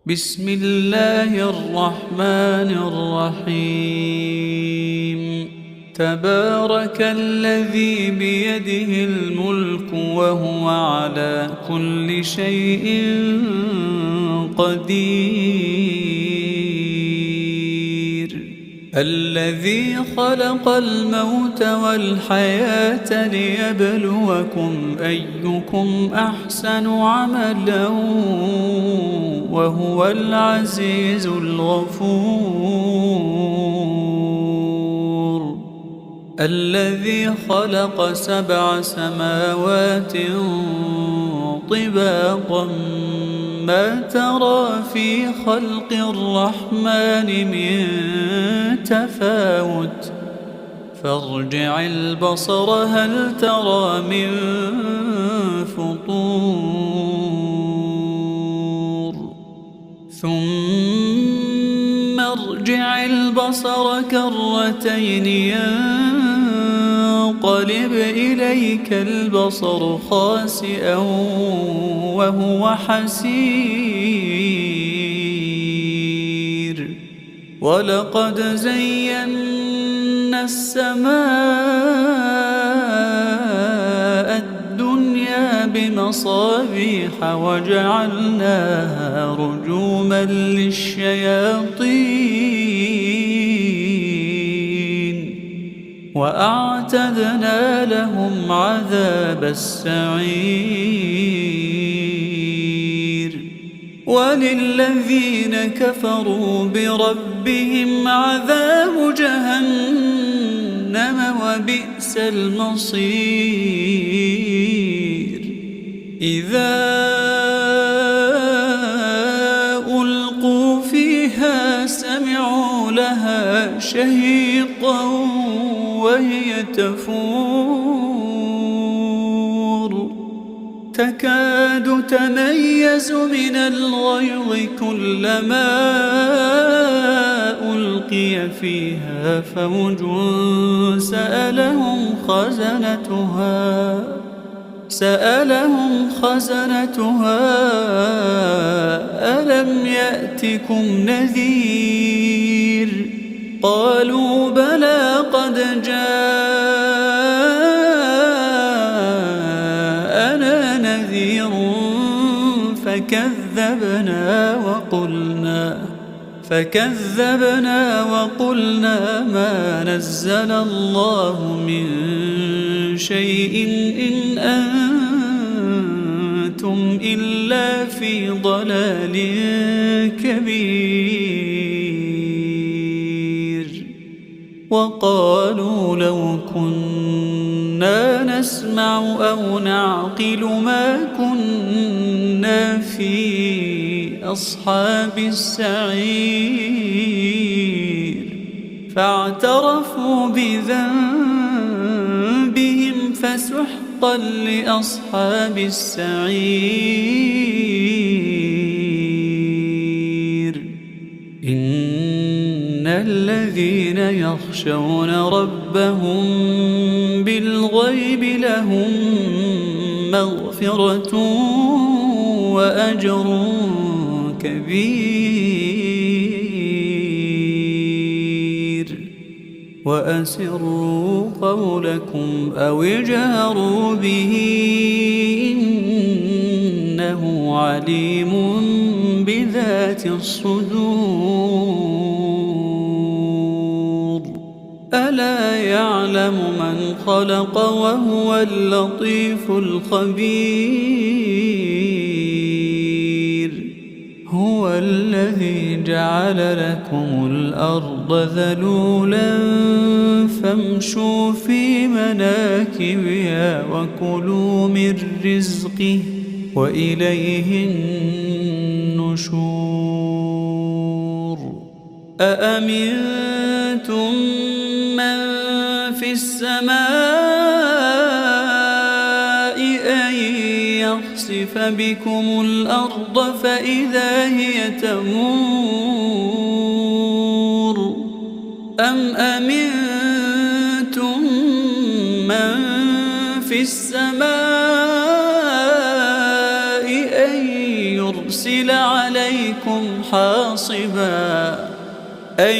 بسم الله الرحمن الرحيم. تبارك الذي بيده الملك وهو على كل شيء قدير. الذي خلق الموت والحياة ليبلوكم أيكم أحسن عملا وهو العزيز الغفور. الذي خلق 7 سماوات طباقا ما ترى في خلق الرحمن من تفاوت فارجع البصر هل ترى من فطور ثم ارجع البصر كرتين ينقلب إليك البصر خاسئا وهو حسير. ولقد زينا السماء الدنيا بمصابيح وجعلناها رجوما للشياطين وأعتدنا لهم عذاب السعير. وللذين كفروا بربهم عذاب جهنم وبئس المصير. إذا ألقوا فيها سمعوا لها شهيقا وهي تفور تكاد تميز من الغيظ كلما ألقي فيها فوج سألهم خزنتها ألم يأتكم نذير قالوا بلى قد جاءنا نذير فكذبنا وقلنا ما نزل الله من شيء إن أنتم إلا في ضلال كبير. وقالوا لو كنا نسمع أو نعقل ما كنا في أصحاب السعير. فاعترفوا بذنبهم فسحقا لأصحاب السعير. إن الذين يخشون ربهم بالغيب لهم مغفرة وأجر كبير. وأسروا قولكم أو اجهروا به إنه عليم بذات الصدور. ألا يعلم من خلق وهو اللطيف الخبير. هو الذي جعل لكم الأرض ذلولا فامشوا في مناكبها وكلوا من رزقه وإليه النشور. أأمنتم من في السماء أن يخسف بكم الأرض فإذا هي تمور أم أمنتم من في السماء أن يرسل عليكم حاصبا أن